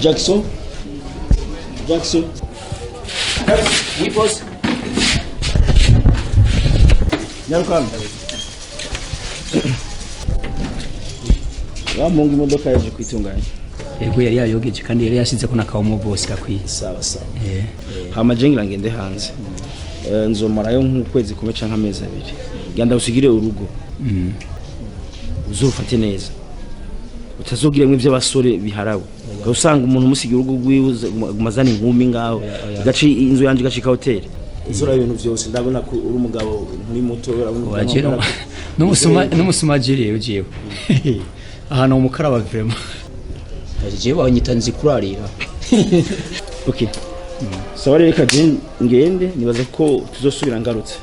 Jackson. Oui, boss. Nyarukan. Wa mungu imodoka yaje kwitunganya. Yego yari yayogeje kandi yari yashize ko nakawo mu boss gakwiye. Sawa. Hama jengira ngende hanze. Nzomarayo nk'ukwezi kumwe canke amezi abiri. Genda usigire urugo. Uzofate neza. Utazogiremwe ivy'abasore biharawe. Usanga umuntu musigira urugo rwiwe gumazana inkumi ngaho. Gaci inzu yanje gashika hotel. Uzora ibintu byose ndabona ko uri umugabo muri moto urabona. N'umusuma jeri ugiye. Aha no mukaraba vrema. Je wanyitanzi kurarira. Okay. Sawa reka ngende nibaza ko tuzosubira ngarutse.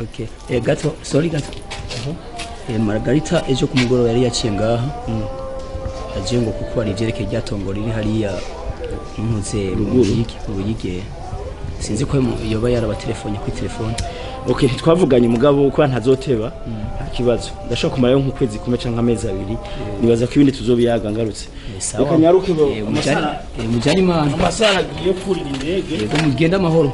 Okay. Gato, sorry gato. Margarita ejo kumugoro yari yaciye ngaha. Aje ngo kuko ari ivyerekeye ryatongo riri hariya impuze uruyige. Sinzi ko yoba yaraba telefone ku telefone. Okay, twavuganye mugabo ko ntazoteba akibazo. Ndashaka kumara nk'ukwezi kumwe canke amezi abiri. Nibaza ko ibindi tuzobiyaga ngarutse. Reka nyaruke bo mujani mana. Amasara giye kurira indege. Yego mugenda amahoro.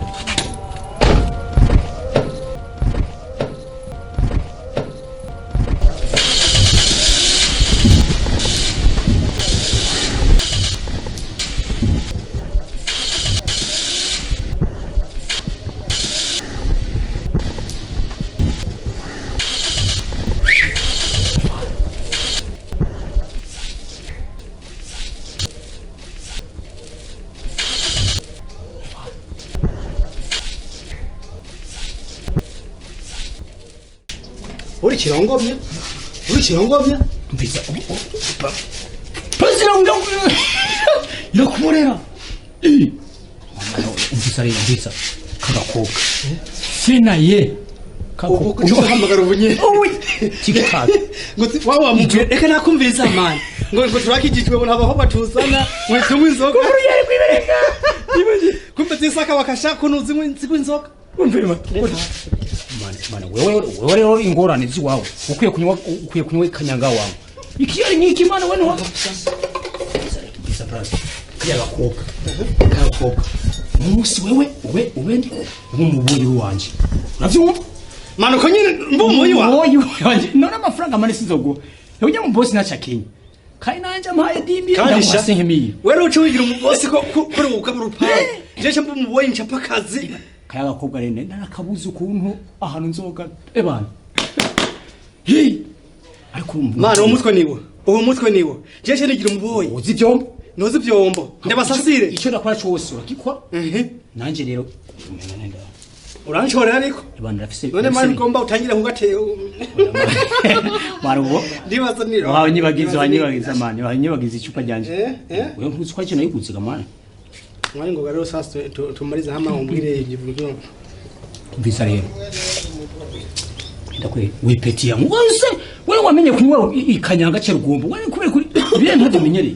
우리 지렁겁이야? 비싸. 벌써 온다고. 이거 그만해라. 비싸리 비싸. 가고. 세나예. 가고. 그거 한번 가로보니. 지게타. ngo wawa muntu reka nakumviriza man ngo turakijijwe bona haba batuzana ngo tumwe inzoga uri kwibereka ibaje kumbe tisaka wakasha kuno zimwe inzoga umvira mana wewe rero ingorane ziwawe ukwiye kunywa kanyanga wawe ikiyari niki mana wene wa bisa brother kaya gakoka musi wewe ubendi nk'umubuyi wanje uravyumva mana ko nyine mbumuyi wanje none amafaranga mane sizogo yujya mu boss nacha Kenya kai nanje mpaye dimbi ndamusenkemiye wewe ucuyigira mu boss ko kuri ukaba rupaye je mbumuyi nchapa kazi kaya gakobwa rene narakabuze ukuntu ahantu nzoga ebana hi ariko mana uwo mutwe niwo je nigira umuboyi uzi byombo nozi byombo ndabasasire icyo nakora cyose urakikwa nanje rero uranshorera ariko ebana rafise none mari ngomba utangira kugateye marubo ndibaza niro wanyibagiza mani wanyibagiza icupa ryanje wewe ntuzi ko ikintu yiguziga mani mwari ngo rero sasa tumaliza hama umbwire igivugo mbisa rero ndakwe wipeti ya mwose wewe wamenye kunywa ikanyanga cyo rugombo wewe kubera kuri biye ntatumenyereye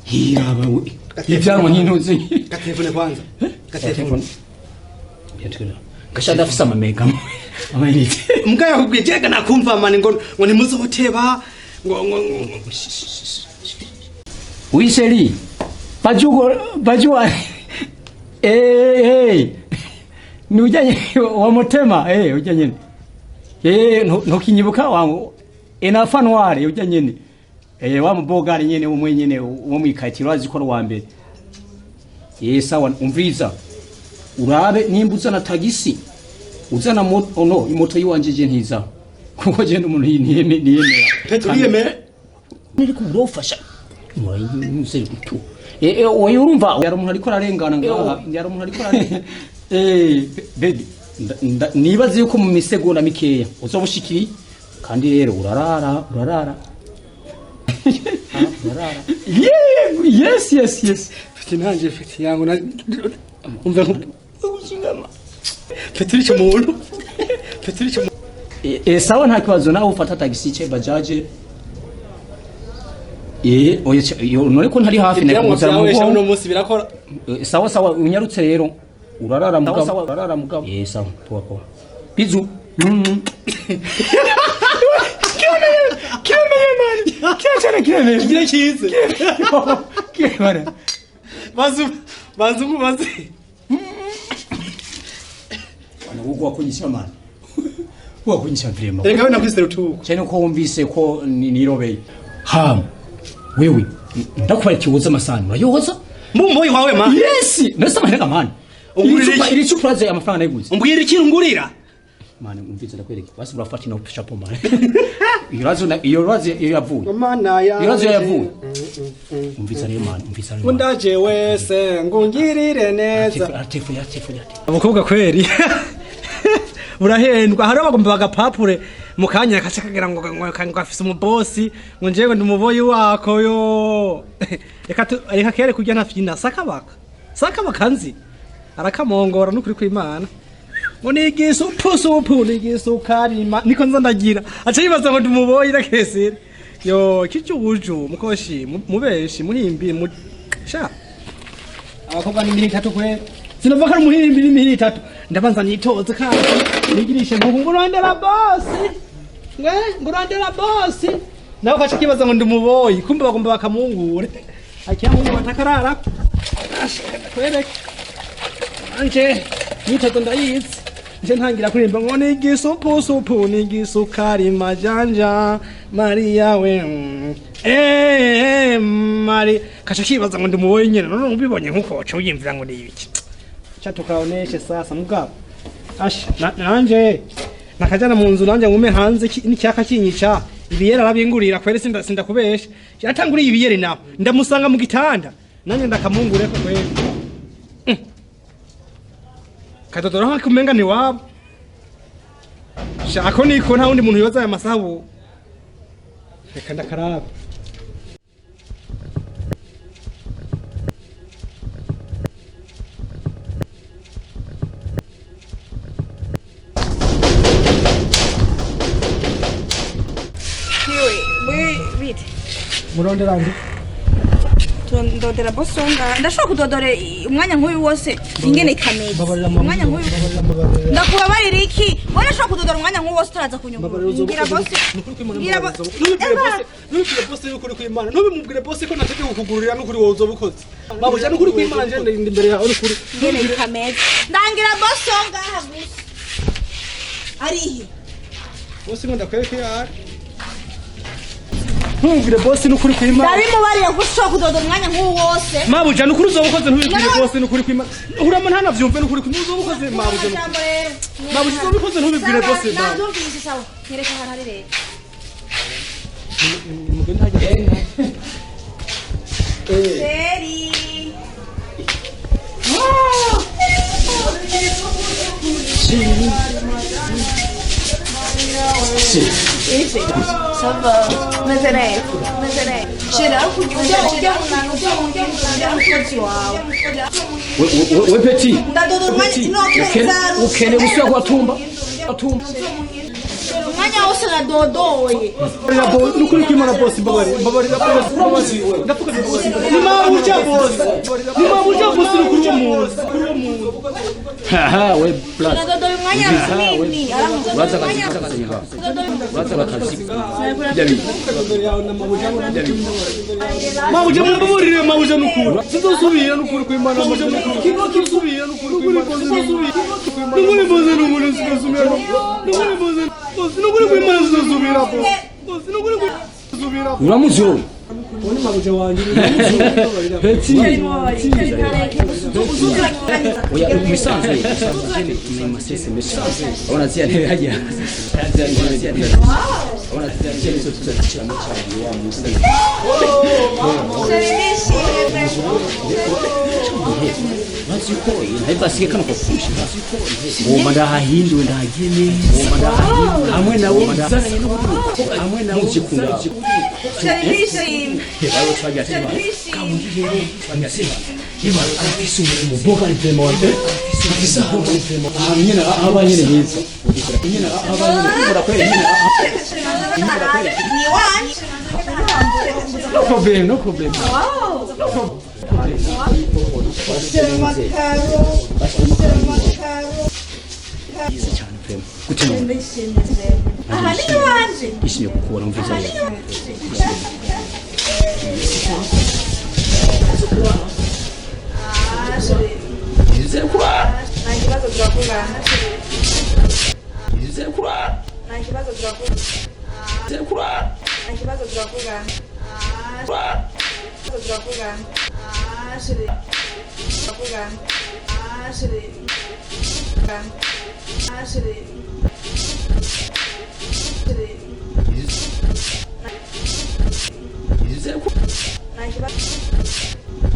hiraba we ivyarwa n'intuzi ka telefone kwanza ka telefone yatuna kashada afisa amamega amayinite mbwa yakubwiye jega nakumva mani ngo nimuzoteba ngo Oui chérie. Bajua. Nujanye wa motema ujanye. Ntukinyibuka wangu enafanware ujanye ni. Wa mubogari nyene umwe nyene wo mwikatiro azikora wa mbere. Sawa umviza. Urabe nimbuza na tagisi. Uzana imoto yiwanje ntiza. Kuko je n'umuntu niyemera. Petriyemera. Niri kurofasha. Museri kutu. Oyo urumva yari umuntu ariko ararengana ngaha yari umuntu ariko ararengana baby nibaze yuko mu misegonda mikeya uzobushikiri kandi rero urarara yes Tinanje fiti yangu na umva ushingama Petrice muntu sawa nta kibazo nawe ufata taxi ce bajaje none ko ntari hafi nakuzara mu bwo no munsi birakora sawa unyarutse rero urarara mugabo sawa tuwako bizu kione mani kiachana kile Kile kize. kile mani Bazu wana uko wakunyisha mani wakunyisha vrema Reka we nakwise rutuko cyane ko wumvise ko nirobeye ham wewe ndakubaye kibuza amasani urayoza Mumboyi wawe ma yes nasa mahera mani iri cupa ze amafaranga nayiguze Umbwira ikintu ngurira mani umvise ndakwereka basi urafata na chapo mani iyo razi yavuye Mana ya Irazo yavuye umvise rero mani umvise rero Undaje wese ngungirire neza artefu Abakobwa kweri Urahendwa hari abagomba bagapapure mukanya kashakagira ngo afise umubosi ngo njewe ndumuboyi wako yo reka kere kujya ntafina sakabaka nzi arakamongora nukuri kw'Imana ngo nigisupu nigisukari niko nza ndagira aca yibaza ngo ndumuboyi rakesere yo kicuju mukoshi mubeshi muhimbi sha abakobwa ni miri tatu kwe sinova kari muhimbi ni miri tatu ndabanza nitoze kandi nigirishe ngo ngurondera bosi ngurondera bosi nawe kacha kibaza ngo ndumuboyi kumbe bagomba bakamungure akiyamungu batakarara kwereke anje nitoze ndayizi nje ntangira kurimba ngo nigisupu nigisukari majanja Maria we Mari kacha kibaza ngo ndumuboyi nyene none ubibonye nkuko cyo yimvira ngo ni ibiki tukaoneshe sasa mugabo nanje nakajana mu nzu nanje ngume hanze n'icyaka kinyica ibiyera arabingurira kwere sindakubesha yatanguriye ibiyere nawe ndamusanga mu gitanda nanje ndakamungure ko kwere kadodoro ha kumenga ni wabo shako niko nta wundi muntu yoza aya masabu reka ndakaraba Murondera ndi ndodera bosonga ndashaka kudodore umwanya nk'uyu wose ingene kameze umwanya nk'uyu ndakubabarira iki wala shaka kudodora umwanya nk'uyu wose turaza kunyuma ngira boss ngira boss nukuri boss nukuri kw'Imana nubimubwire boss ko nateke kukugururira nukuri wozo bukoze babuja nukuri kw'Imana nje ndi imbere yawe nukuri ingene kameze ndangira bosonga hagusa arihi boss ngo ndakwereke yari Ntubwire boss nukuri kw'Imana. Dari mubariye gushaka kudodora umwanya nk'uwo wose. Mabuja nukuri uzobukoze ntubibwire boss nukuri kw'Imana. Urama ntana vyumve nukuri uzobukoze mabuja. Mabuja uzobukoze ntubibwire boss mabuja. Ndumvise sawa. Nyereka hari rero. Mugenda hajya. Seri. Ça va, mais we petit ukene uswa kwa tumba umwanya wose nadodoye nukuri kw'Imana boss mbabarira boss ndafuka ni mabuja boss nukuri wo mu haha we plus nadodoye umwanya munini baza bakazi David mabuja mbabarira mabuja nukuri sizosubira nukuri kw'Imana mabuja nukuri sizosubira nukuri kw'Imana nukuri boss nukuri sizosubira nukuri kw'Imana sizosubira boss nukuri sizosubira uramuzyo Oni mabuja wanje petit oya misanzwe ni masese misanzwe ona tia ni haja ona tia ni sote tutachira mchana wa musa Nasi koi, haiba sige kana kufushi. Ngoma ndahindwe ndagene, ngoma ndahindwe. Hamwe na wo mzana hamwe na wo chikunda. Servisi. Bawo twaja sema. Kamunjiro twaja sema. Iba afisu mu boka ntema wante. Afisa boka ntema. Nyina abanyene hizo. Nyina abanyene kubura kweli nyina. No problem, no problem. Wow. No problem. prema gute none ndishimye rero aha ni wanje ishimye kukubona umviza rero ize kurara nta kibazo turakugana ize kurara nta kibazo turakugana ize kurara nta kibazo turakugana turakugana turakugana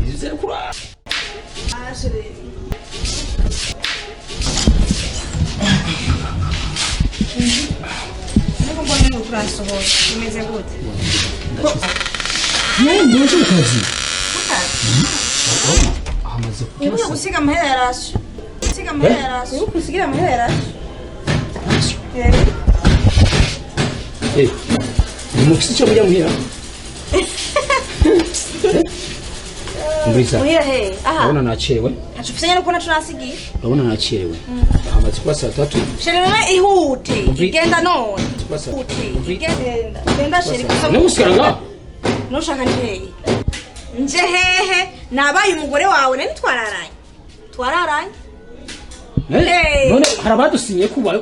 ize kurara niko mbona ngo turasohoye umeze gute nje kazi ubu gusiga amahera yarashe gusiga amahera yarashe ubu gusigira amahera yarashe umufisi cyo mujya muhira Umbrisa muhira he aha urabona nacerewe hacufisanya nuko nacu nasigiye urabona nacerewe amaze kuba saa 3 sherere ihute igenda none Basa. genda sheri namusikaraga nushaka nje nje hehe nabaye umugore wawe nani twararanye none harabadusinye kubaye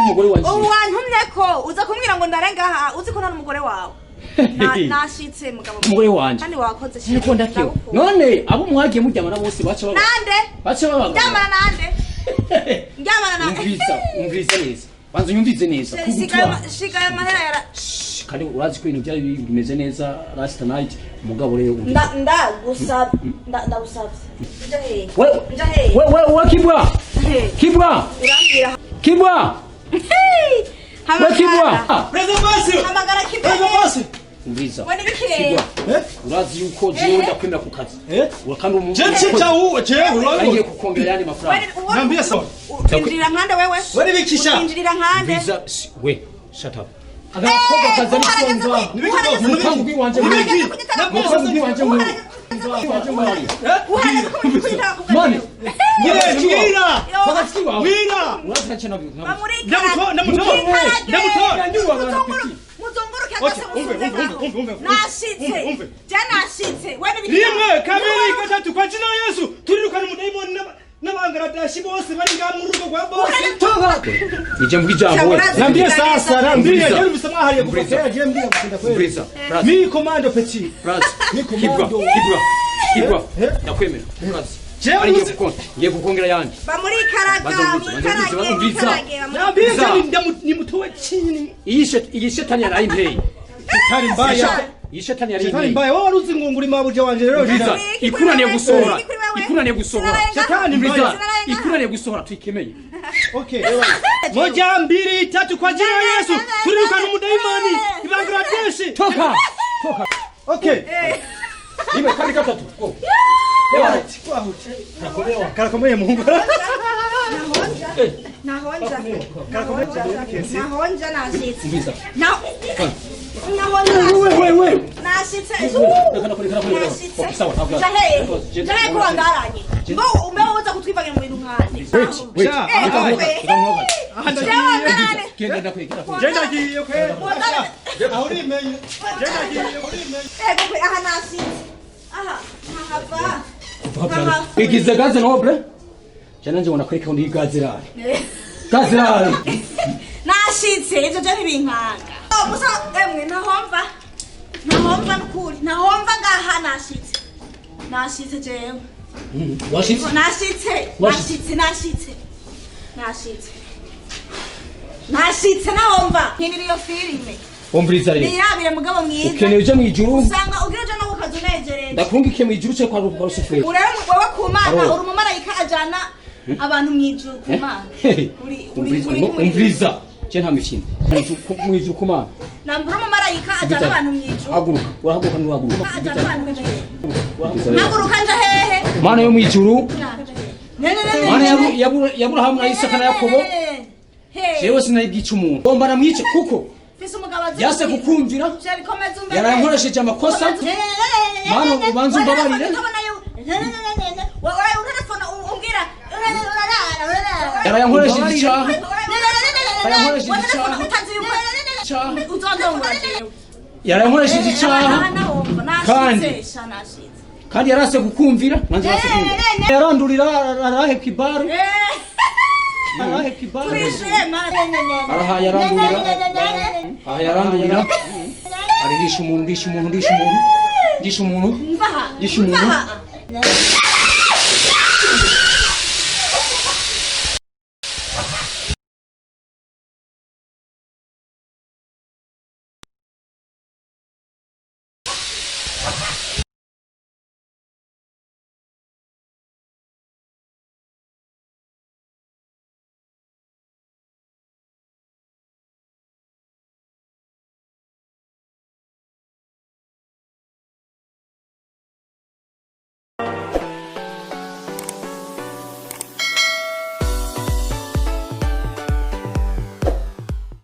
umugore wanje wantumye ko uza kumbwira ngo ndarenga aha uzi ko nta umugore wawe nashitse mugabo umugore wanje kandi wakoze sheri ko ndakiwe none abo mwagiye mujyamana bose baca baba nande baca baba njamana nande umviriza neza banza unyumvize neza shiga amahera yara kandi urazi ko ibintu byari bimeze neza last night umugabo rero ndagusabye we kibwa urambwira hamagara kibwa umviriza wani bikire urazi yuko jewe ndakwemera ku kazi kandi umuntu agiye kukongera yandi mafaranga Nambia sawa. Injirira nkande wewe Wari bikisha. Injirira nkande umviriza we shut up agakobwa kazana isonza umupangu bw'iwanje mani Mwira. bagati bawe Mwira. urazi cyane nashitse Rimwe kabiri gatatu kwa jina la Yesu turirukana umudayimoni n'abangaradashi bose bari nga mu rugo rwa bose ije mbwijambo we Nambia sasa nambia yari bisamahariye gukosera je mbia gukunda kweli umviriza mi commando petit Kibwa ndakwemera urazi ngiye kukongera yandi nambia ni mutowe chini iyi shetani yarayinteye Shetani mbaya iyi shetani Shetani yarayinteye mbaya wowe uruzi ngunguri mabuje wanje rero umviriza ikunaniye gusohora Shetani mbaya ikunaniye gusohora tuyikemeye Okay. Moja mbili tatu kwa jina la Yesu. Turirukana umudayimoni Bangladesh. toka Okay. ibe kandi gatatu go Karakomeye Mungu. Nahonja nashitse umviriza we nashitse sawa jahe kuba ngaranye ngo umeweza kutwivangira mu bintu nkane genda kwegera Jenda giye kweli. Ahuri menye. Jenda giye ahuri menye. aha nashitse aha hava igize gaze noble cyane nje ubona kwereka undi gazirare nashitse ivyo byo ntibinkanga musa emwe ntahomva ntahomva ngaha nashitse jewe nashitse nahomva nkinira iyo filime umviriza rero nirabire mugabo mwiza ukeneye uje mu ijuru usanga ugira uje no kukaza unejereje ndakungikiye mu ijuru cyo kwa Rusuferi urero wewe ku Mana uri umumarayika ajana abantu mu ijuru ku Mana umviriza cyo nta mikino mu ijuru ku Mana nambura umumarayika ajana abantu mu ijuru haguruka urahaguruka n'uhaguruka ajana abantu haguruka nje hehe Mana yo mu ijuru Mana y'Aburahamu na Isaka na Yakobo jewe sinayibwica umuntu bomba namwice kuko yase kukumvira yarankoresheje amakosa Mana ubanza umbabarire yarankoresheje icyaha yarankoresheje icyaha yarankoresheje icyaha kandi yarase gukumvira nanjye yasekumvira yarandurira araheka ibaru aha yarandurira arihisha umuntu